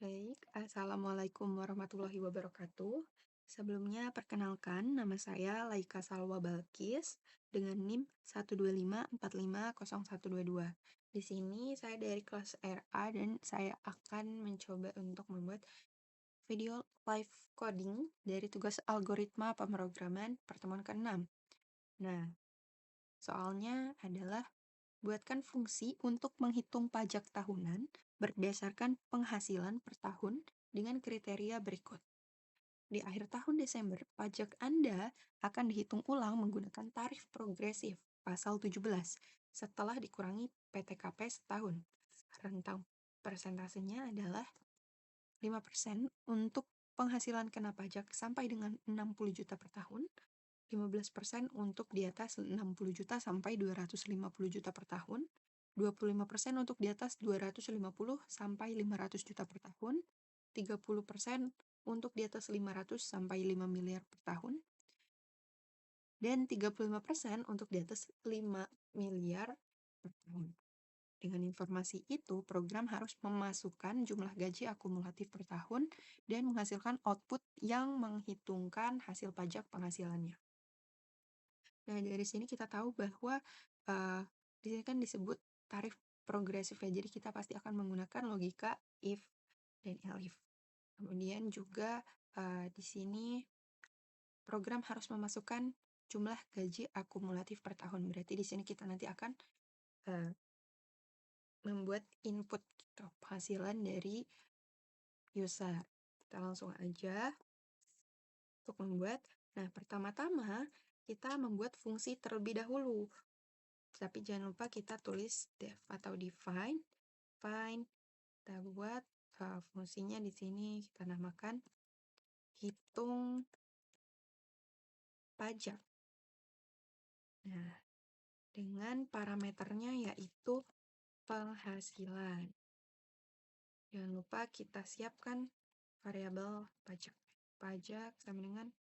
Baik, Assalamualaikum warahmatullahi wabarakatuh. Sebelumnya, perkenalkan, nama saya Laika Salwa Balkis dengan NIM 125450122. Di sini saya dari kelas RA dan saya akan mencoba untuk membuat video live coding dari tugas algoritma pemrograman pertemuan ke-6. Nah, soalnya adalah buatkan fungsi untuk menghitung pajak tahunan berdasarkan penghasilan per tahun dengan kriteria berikut. Di akhir tahun Desember, pajak Anda akan dihitung ulang menggunakan tarif progresif pasal 17 setelah dikurangi PTKP setahun. Rentang persentasenya adalah 5% untuk penghasilan kena pajak sampai dengan 60 juta per tahun, 15% untuk di atas 60 juta sampai 250 juta per tahun, 25% untuk di atas 250 sampai 500 juta per tahun, 30% untuk di atas 500 sampai 5 miliar per tahun, dan 35% untuk di atas 5 miliar per tahun. Dengan informasi itu, program harus memasukkan jumlah gaji akumulatif per tahun dan menghasilkan output yang menghitungkan hasil pajak penghasilannya. Nah, dari sini kita tahu bahwa di sini kan disebut tarif progresif ya, jadi kita pasti akan menggunakan logika if dan elif. Kemudian juga di sini program harus memasukkan jumlah gaji akumulatif per tahun. Berarti di sini kita nanti akan membuat input gitu, penghasilan dari user. Kita langsung aja untuk membuat. Nah, pertama-tama kita membuat fungsi terlebih dahulu. Tapi jangan lupa kita tulis def atau define. Kita buat fungsinya di sini kita namakan hitung pajak. Nah, dengan parameternya yaitu penghasilan. Jangan lupa kita siapkan variabel pajak. Pajak sama dengan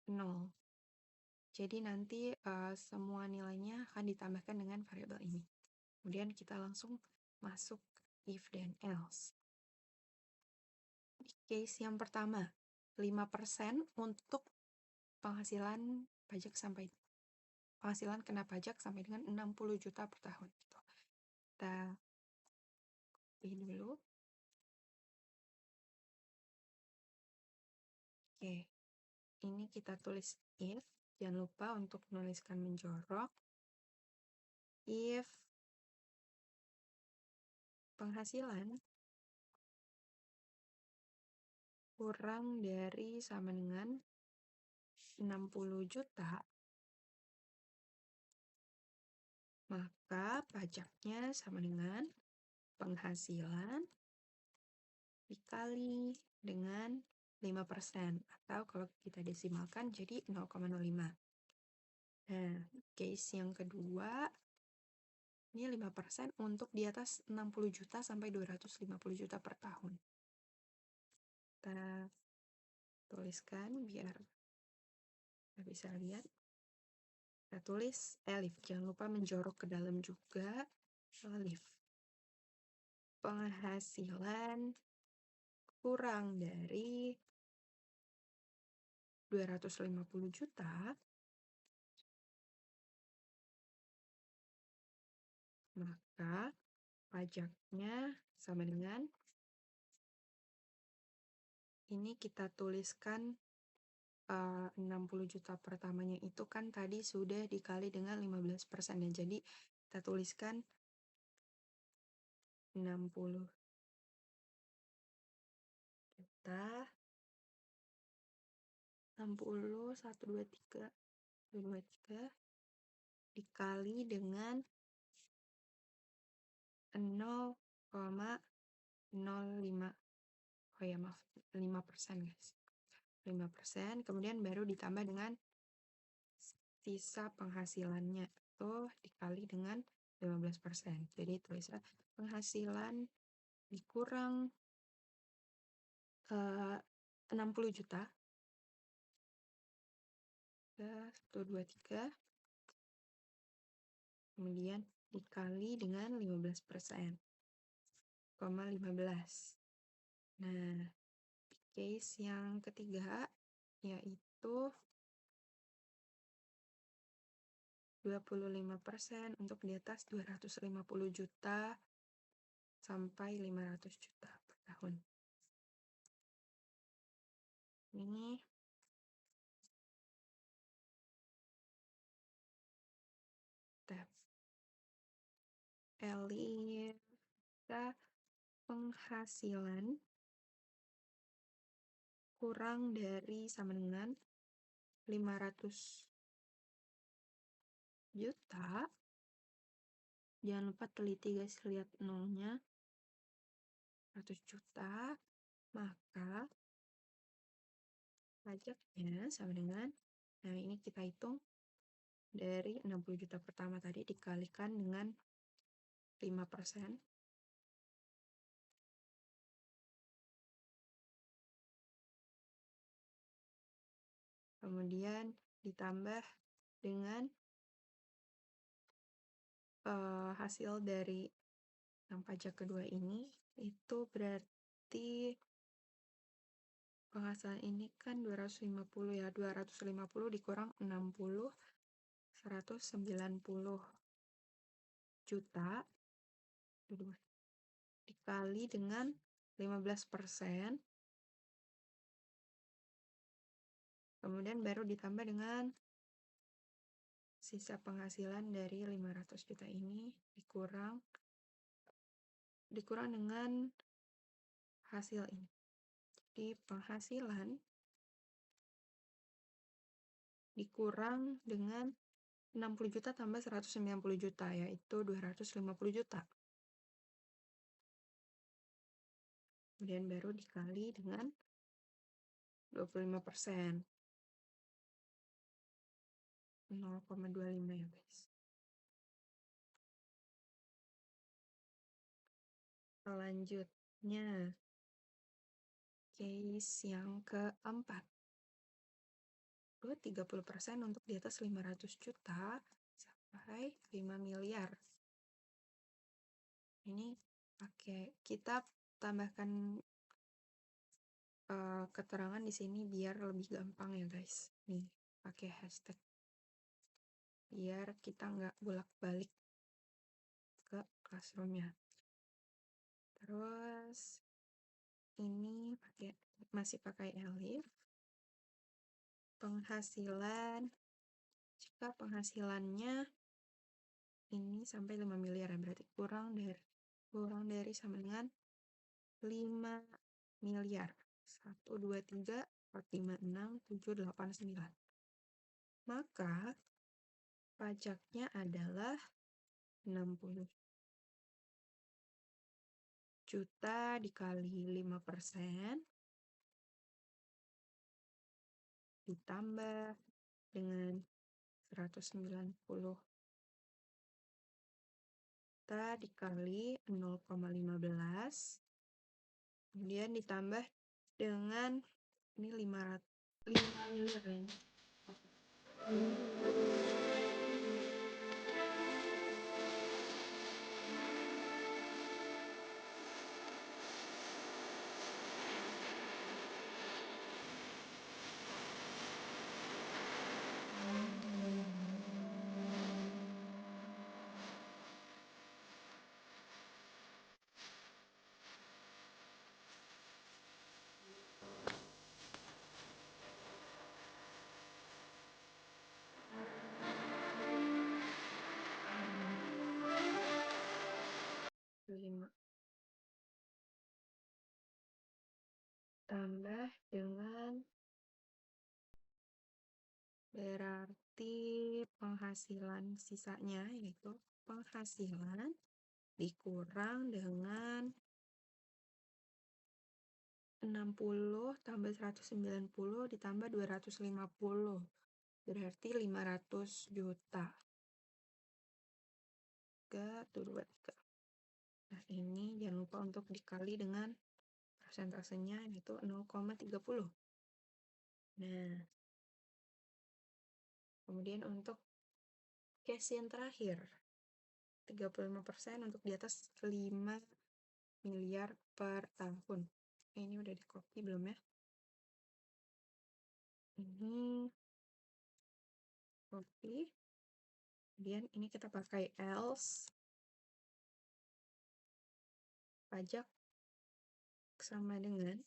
0. Jadi nanti semua nilainya akan ditambahkan dengan variabel ini. Kemudian kita langsung masuk if dan else. Di case yang pertama, 5% untuk penghasilan kena pajak sampai dengan 60 juta per tahun. Gitu. Kita pilih dulu. Oke, ini kita tulis if. Jangan lupa untuk menuliskan menjorok. If penghasilan kurang dari sama dengan 60 juta, maka pajaknya sama dengan penghasilan dikali dengan 5%, atau kalau kita desimalkan jadi 0,05. Nah, case yang kedua, ini 5% untuk di atas 60 juta sampai 250 juta per tahun. Kita tuliskan biar kita bisa lihat. Kita tulis elif, jangan lupa menjorok ke dalam juga elif. Penghasilan kurang dari 250 juta, maka pajaknya sama dengan, ini kita tuliskan 60 juta pertamanya itu kan tadi sudah dikali dengan 15% ya. Jadi kita tuliskan 60 juta 60 123 dikali dengan 0,05. Oh ya, maaf, 5% guys. 5%, kemudian baru ditambah dengan sisa penghasilannya itu dikali dengan 15%. Jadi tulislah penghasilan dikurang 60 juta. 123. Kemudian dikali dengan 15%. 15. Nah, case yang ketiga yaitu 25% untuk di atas 250 juta sampai 500 juta per tahun. Ini tab Elita penghasilan kurang dari sama dengan 500 juta. Jangan lupa teliti guys, lihat nolnya. 100 juta, maka pajaknya sama dengan, nah ini kita hitung dari 60 juta pertama tadi dikalikan dengan 5%. Kemudian ditambah dengan hasil dari yang pajak kedua ini, itu berarti penghasilan ini kan 250 ya, 250 dikurang 60, 190 juta dikali dengan 15%, kemudian baru ditambah dengan sisa penghasilan dari 500 juta ini dikurang dengan hasil ini. Jadi penghasilan dikurang dengan 60 juta tambah 190 juta, yaitu 250 juta. Kemudian baru dikali dengan 25%. 0,25 ya guys. Selanjutnya, case yang keempat. 30% untuk di atas 500 juta sampai 5 miliar. Ini kita tambahkan keterangan di sini biar lebih gampang ya guys. Nih, pakai hashtag. Biar kita nggak bolak-balik ke classroom-nya. Terus ini masih pakai elif. Penghasilan, jika penghasilannya ini sampai 5 miliar ya, berarti kurang dari sama dengan 5 miliar. 1, 2, 3, 4, 5, 6, 7, 8, 9. Maka pajaknya adalah 60 juta dikali 5% ditambah dengan 190 juta dikali 0,15, kemudian ditambah dengan ini 5 miliar ya. Tambah dengan berarti penghasilan sisanya, yaitu penghasilan dikurang dengan 60 tambah 190 ditambah 250, berarti 500 juta. 3, 2, 3. Nah, ini jangan lupa untuk dikali dengan persentasenya, yaitu 0,30. Nah, kemudian untuk case yang terakhir, 35% untuk di atas 5 miliar per tahun. Ini udah di copy belum ya? Ini copy. Kemudian ini kita pakai else. Pajak sama dengan,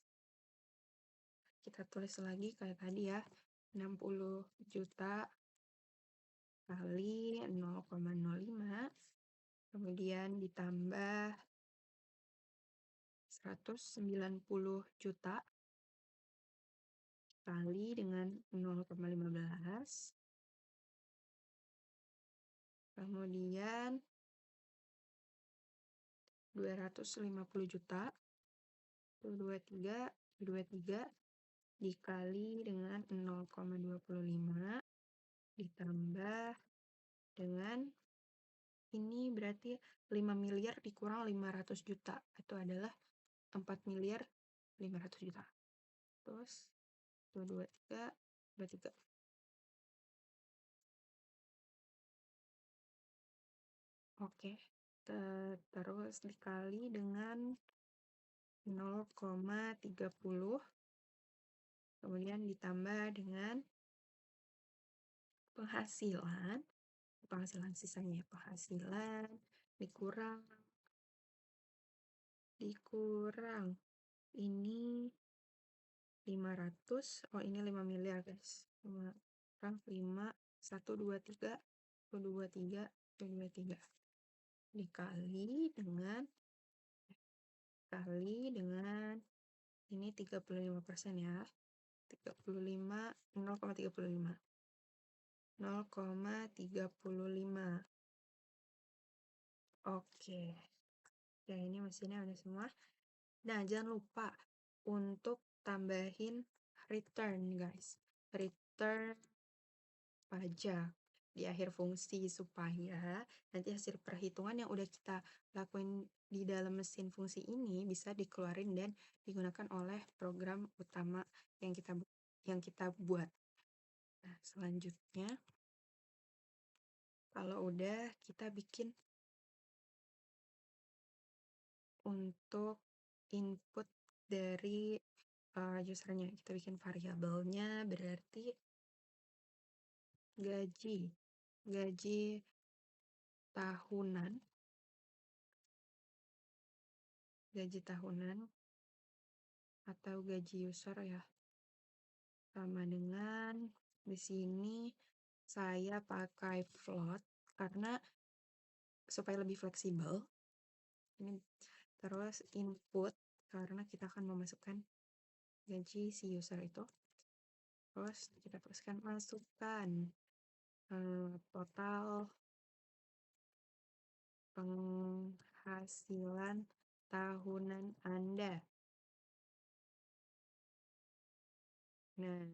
kita tulis lagi kayak tadi ya, 60 juta kali 0,05, kemudian ditambah 190 juta kali dengan 0,15, kemudian 250 juta, 23 dikali dengan 0,25 ditambah dengan, ini berarti 5 miliar dikurang 500 juta, itu adalah 4 miliar 500 juta. Terus 23. Oke, terus dikali dengan 0,30, kemudian ditambah dengan penghasilan sisanya, penghasilan dikurang ini 500, ini 5 miliar guys, 5, 1, 2, 3, 2, 3 dikali dengan ini 35% ya, 35, 0,35. Oke. Ya, ini mesinnya udah semua. Nah, jangan lupa untuk tambahin return, guys. Return pajak di akhir fungsi supaya nanti hasil perhitungan yang udah kita lakuin di dalam mesin fungsi ini bisa dikeluarin dan digunakan oleh program utama yang kita buat. Nah, selanjutnya kalau udah, kita bikin untuk input dari usernya, kita bikin variabelnya berarti gaji tahunan atau gaji user ya, sama dengan, di sini saya pakai float karena supaya lebih fleksibel. Ini terus input karena kita akan memasukkan gaji si user itu. Terus kita tuliskan masukkan total penghasilan tahunan Anda. Nah,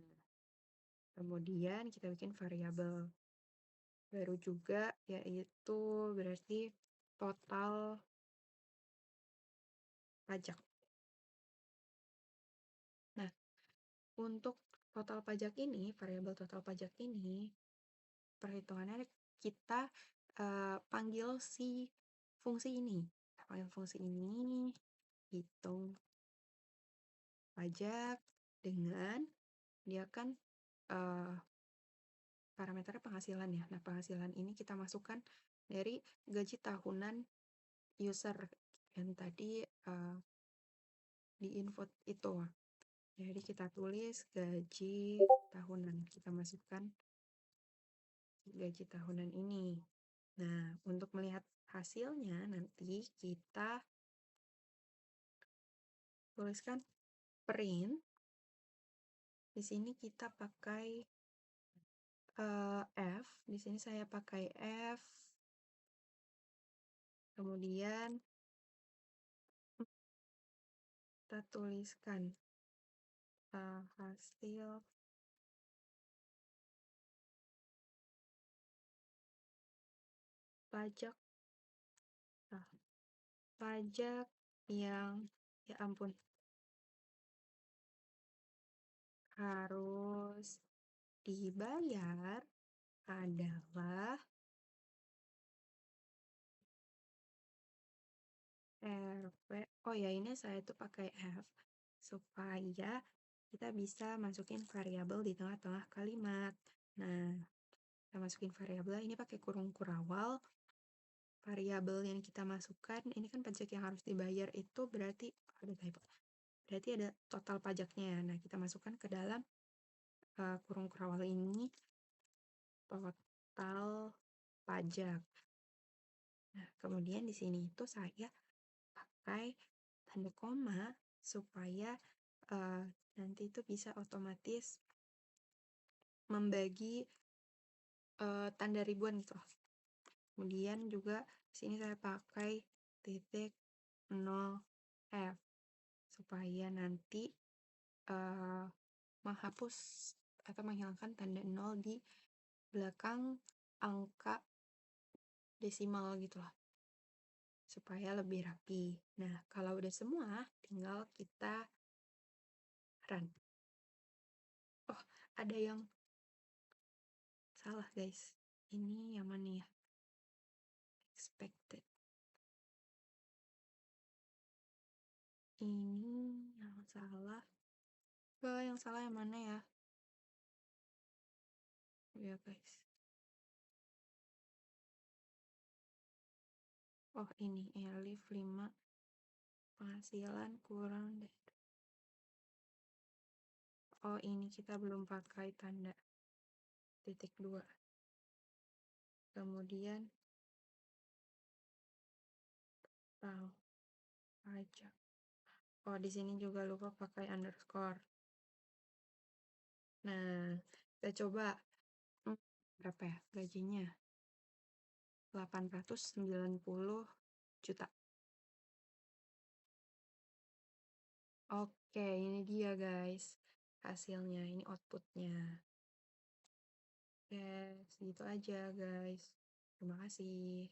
kemudian kita bikin variabel baru juga, yaitu berarti total pajak. Nah, untuk total pajak ini, variabel total pajak ini, perhitungannya kita panggil si fungsi ini. Hitung pajak dengan, dia kan parameternya penghasilan ya. Nah, penghasilan ini kita masukkan dari gaji tahunan user yang tadi di input itu. Jadi kita tulis gaji tahunan, kita masukkan gaji tahunan ini. Nah, untuk melihat hasilnya nanti kita tuliskan print. Di sini kita pakai F. Di sini saya pakai F. Kemudian kita tuliskan hasil pajak yang, ya ampun, harus dibayar adalah RP. Oh ya, ini saya tuh pakai F supaya kita bisa masukin variabel di tengah-tengah kalimat. Nah, kita masukin variabel ini pakai kurung kurawal. Variabel yang kita masukkan, ini kan pajak yang harus dibayar itu berarti ada typo. Berarti ada total pajaknya. Nah, kita masukkan ke dalam kurung kurawal ini total pajak. Nah, kemudian di sini itu saya pakai tanda koma supaya nanti itu bisa otomatis membagi tanda ribuan gitu. Kemudian juga di sini saya pakai titik 0F supaya nanti menghapus atau menghilangkan tanda 0 di belakang angka desimal gitu lah, supaya lebih rapi. Nah, kalau udah semua, tinggal kita run. Oh, ada yang salah guys. Ini yang mana ya? Expected. Ini yang salah. Yang salah yang mana ya? Ya guys. Oh ini, elif 5 penghasilan kurang deh. Oh ini kita belum pakai tanda titik 2. Kemudian pajak. Oh di sini juga lupa pakai underscore. Nah, kita coba berapa ya gajinya? 890 juta. Oke, ini dia guys hasilnya, ini outputnya. Oke, segitu aja guys. Terima kasih.